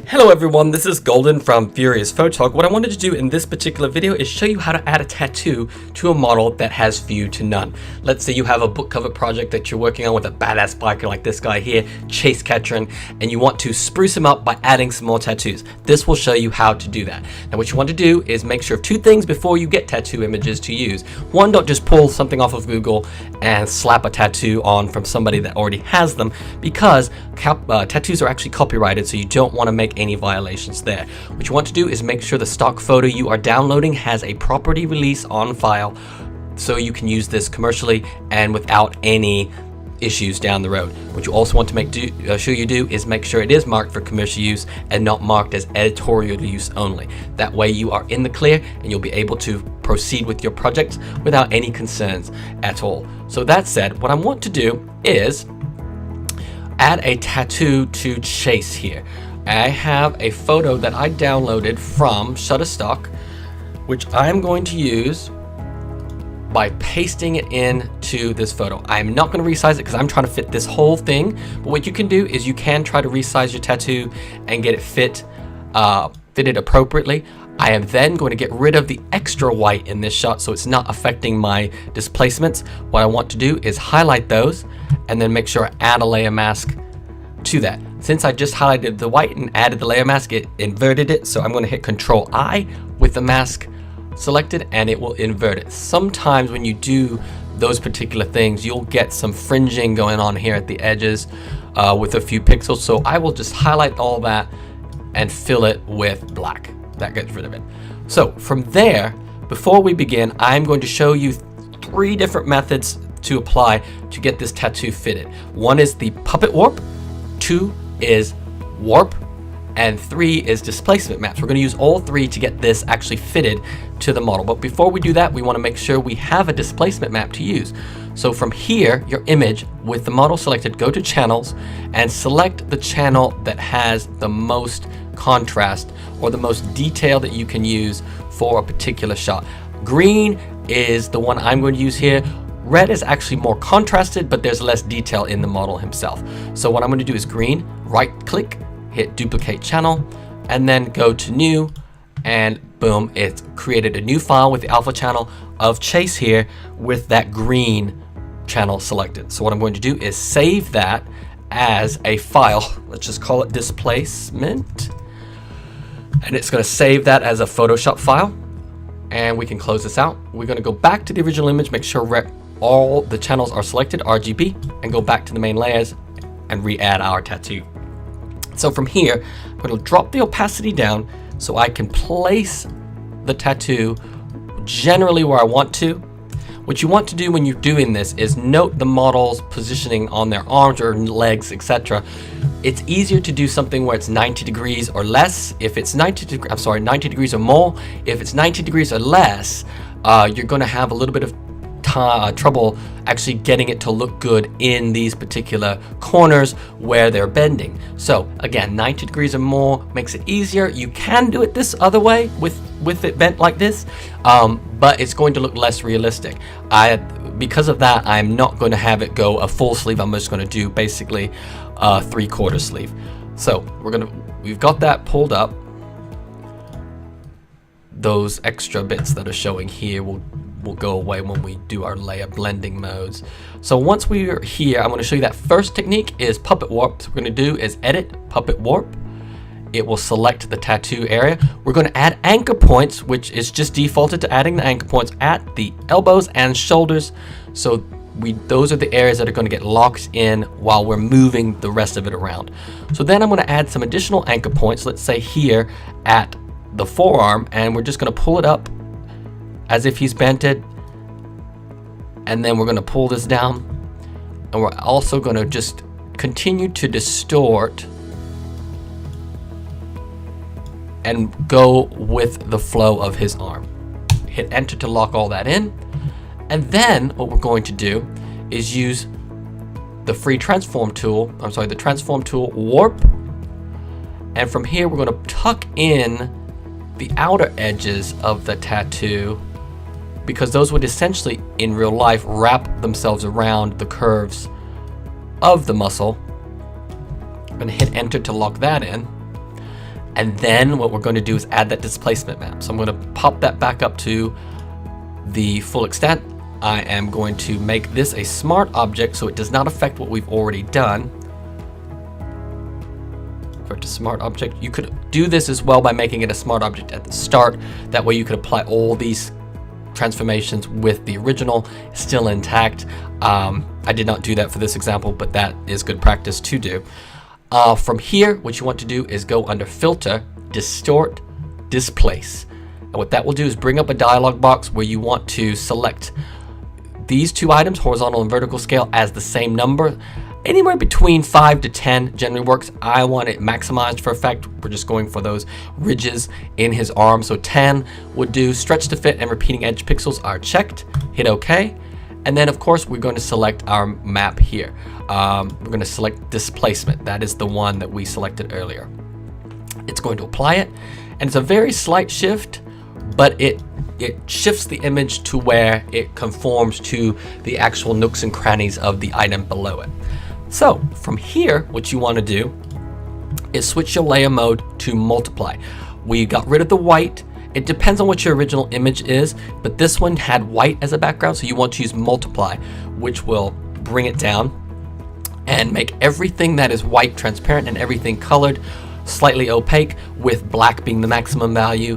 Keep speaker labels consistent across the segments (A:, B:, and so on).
A: Hello everyone, this is Golden from Furious Photog. What I wanted to do in this particular video is show you how to add a tattoo to a model that has few to none. Let's say you have a book cover project that you're working on with a badass biker like this guy here, Chase Ketron, and you want to spruce him up by adding some more tattoos. This will show you how to do that. Now what you want to do is make sure of two things before you get tattoo images to use. One, don't just pull something off of Google and slap a tattoo on from somebody that already has them, because tattoos are actually copyrighted, so you don't want to make any violations there. What you want to do is make sure the stock photo you are downloading has a property release on file so you can use this commercially and without any issues down the road. What you also want to sure you do is make sure it is marked for commercial use and not marked as editorial use only. That way you are in the clear and you'll be able to proceed with your project without any concerns at all. So that said, what I want to do is add a tattoo to Chase here. I have a photo that I downloaded from Shutterstock, which I'm going to use by pasting it into this photo. I'm not going to resize it because I'm trying to fit this whole thing, but what you can do is you can try to resize your tattoo and get it fitted appropriately. I am then going to get rid of the extra white in this shot so it's not affecting my displacements. What I want to do is highlight those and then make sure I add a layer mask to that. Since I just highlighted the white and added the layer mask, it inverted it, so I'm going to hit Control I with the mask selected and it will invert it. Sometimes when you do those particular things, you'll get some fringing going on here at the edges with a few pixels, so I will just highlight all that and fill it with black. That gets rid of it. So from there, before we begin, I'm going to show you 3 different methods to apply to get this tattoo fitted. One is the puppet warp, 2 is warp, and 3 is displacement maps. We're going to use all 3 to get this actually fitted to the model. But before we do that, we want to make sure we have a displacement map to use. So from here, your image with the model selected, go to channels and select the channel that has the most contrast or the most detail that you can use for a particular shot. Green is the one I'm going to use here. Red is actually more contrasted, but there's less detail in the model himself. So what I'm going to do is green, right click, hit duplicate channel, and then go to new, and boom, it's created a new file with the alpha channel of Chase here with that green channel selected. So what I'm going to do is save that as a file. Let's just call it displacement. And it's going to save that as a Photoshop file. And we can close this out. We're going to go back to the original image, make sure all the channels are selected, RGB, and go back to the main layers and re-add our tattoo. So from here, I'm going to drop the opacity down so I can place the tattoo generally where I want to. What you want to do when you're doing this is note the model's positioning on their arms or legs, etc. It's easier to do something where it's 90 degrees or less. If it's 90 degrees or more. If it's 90 degrees or less, you're going to have a little bit of trouble actually getting it to look good in these particular corners where they're bending. So again, 90 degrees or more makes it easier. You can do it this other way with it bent like this, but it's going to look less realistic. Because of that, I'm not going to have it go a full sleeve. I'm just going to do basically a 3/4 sleeve. So we've got that pulled up. Those extra bits that are showing here will go away when we do our layer blending modes. So once we're here, I'm going to show you that first technique is puppet warp. So what we're going to do is edit puppet warp. It will select the tattoo area. We're going to add anchor points, which is just defaulted to adding the anchor points at the elbows and shoulders. So those are the areas that are going to get locked in while we're moving the rest of it around. So then I'm going to add some additional anchor points, let's say here at the forearm, and we're just going to pull it up as if he's bent it, and then we're going to pull this down, and we're also going to just continue to distort and go with the flow of his arm. Hit enter to lock all that in, and then what we're going to do is use the free transform tool, the transform tool, warp, and from here we're going to tuck in the outer edges of the tattoo because those would essentially, in real life, wrap themselves around the curves of the muscle. I'm going to hit enter to lock that in. And then what we're going to do is add that displacement map. So I'm going to pop that back up to the full extent. I am going to make this a smart object so it does not affect what we've already done. For it a smart object, you could do this as well by making it a smart object at the start. That way you could apply all these transformations with the original still intact. I did not do that for this example, but that is good practice to do. From here, what you want to do is go under Filter, Distort, Displace. And what that will do is bring up a dialog box where you want to select these two items, horizontal and vertical scale, as the same number. Anywhere between 5 to 10 generally works. I want it maximized for effect. We're just going for those ridges in his arm. So 10 would do. Stretch to fit and repeating edge pixels are checked. Hit OK. And then, of course, we're going to select our map here. We're going to select displacement. That is the one that we selected earlier. It's going to apply it. And it's a very slight shift, but it shifts the image to where it conforms to the actual nooks and crannies of the item below it. So from here, what you want to do is switch your layer mode to multiply. We got rid of the white. It depends on what your original image is, but this one had white as a background, so you want to use multiply, which will bring it down and make everything that is white transparent and everything colored slightly opaque, with black being the maximum value,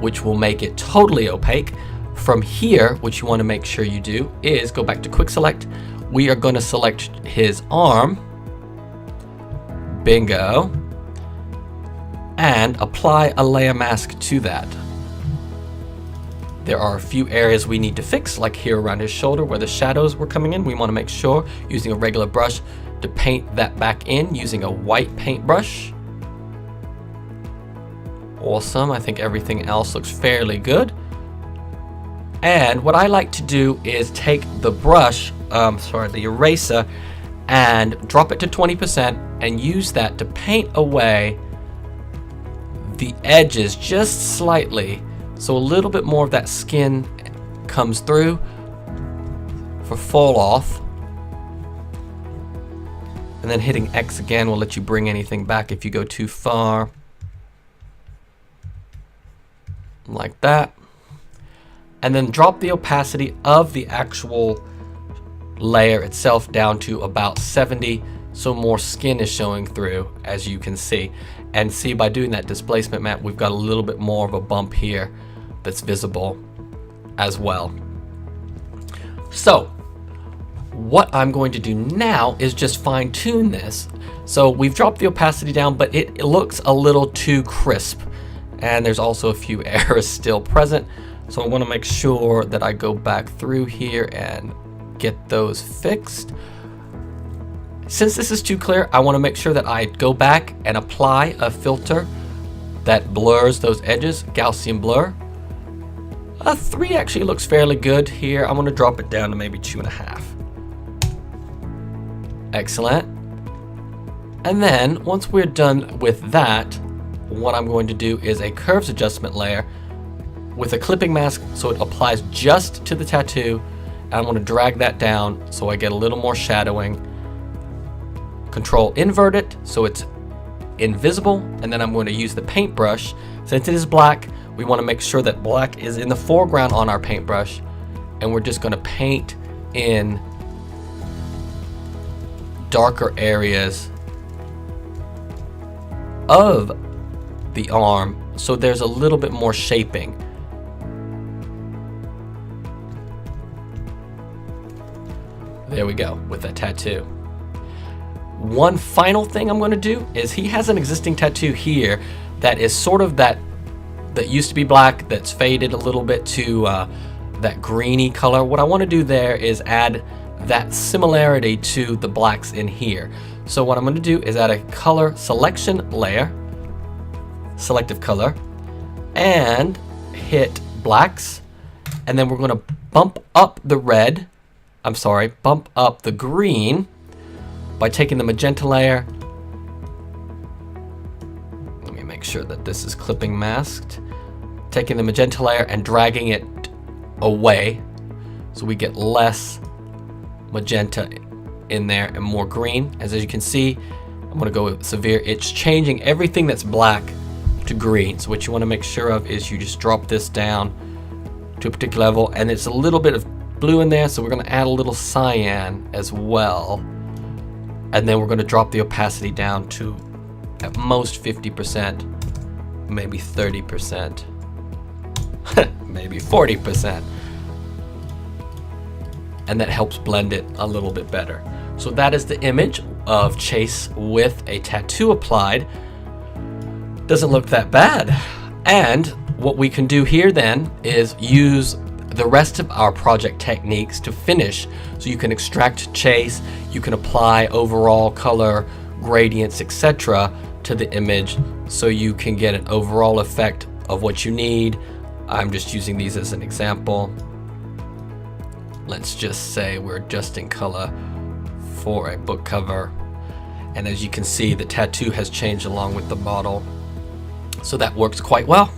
A: which will make it totally opaque. From here, what you want to make sure you do is go back to quick select. We are going to select his arm, bingo, and apply a layer mask to that. There are a few areas we need to fix, like here around his shoulder where the shadows were coming in. We want to make sure, using a regular brush, to paint that back in using a white paintbrush. Awesome. I think everything else looks fairly good. And what I like to do is take the brush, the eraser, and drop it to 20% and use that to paint away the edges just slightly, so a little bit more of that skin comes through for fall off. And then hitting X again will let you bring anything back if you go too far. Like that. And then drop the opacity of the actual layer itself down to about 70, so more skin is showing through, as you can see. And see, by doing that displacement map, we've got a little bit more of a bump here that's visible as well. So what I'm going to do now is just fine tune this. So we've dropped the opacity down, but it looks a little too crisp. And there's also a few errors still present. So I want to make sure that I go back through here and get those fixed. Since this is too clear, I want to make sure that I go back and apply a filter that blurs those edges, Gaussian blur. A 3 actually looks fairly good here. I'm going to drop it down to maybe 2.5. Excellent. And then once we're done with that, what I'm going to do is a curves adjustment layer with a clipping mask so it applies just to the tattoo. And I'm going to drag that down so I get a little more shadowing. Control invert it so it's invisible, and then I'm going to use the paintbrush. Since it is black, we want to make sure that black is in the foreground on our paintbrush, and we're just going to paint in darker areas of the arm so there's a little bit more shaping. There we go with that tattoo. One final thing I'm going to do is he has an existing tattoo here that is sort of that used to be black, that's faded a little bit to that greeny color. What I want to do there is add that similarity to the blacks in here. So what I'm going to do is add a color selection layer, selective color, and hit blacks, and then we're going to bump up the red, bump up the green by taking the magenta layer. Let me make sure that this is clipping masked. Taking the magenta layer and dragging it away, so we get less magenta in there and more green. As you can see, I'm going to go with severe. It's changing everything that's black to green. So what you want to make sure of is you just drop this down to a particular level, and it's a little bit of blue in there, so we're going to add a little cyan as well, and then we're going to drop the opacity down to at most 50%, maybe 30%, maybe 40%, and that helps blend it a little bit better. So that is the image of Chase with a tattoo applied. Doesn't look that bad. And what we can do here then is use the rest of our project techniques to finish. So you can extract Chase, you can apply overall color, gradients, etc. to the image, so you can get an overall effect of what you need. I'm just using these as an example. Let's just say we're adjusting color for a book cover, and as you can see, the tattoo has changed along with the model, so that works quite well.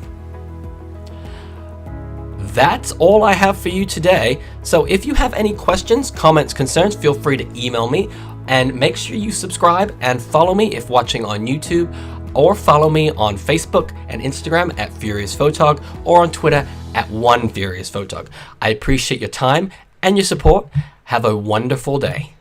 A: That's all I have for you today. So if you have any questions, comments, concerns, feel free to email me, and make sure you subscribe and follow me if watching on YouTube, or follow me on Facebook and Instagram at Furious Photog, or on Twitter at @OneFuriousPhotog. I appreciate your time and your support. Have a wonderful day.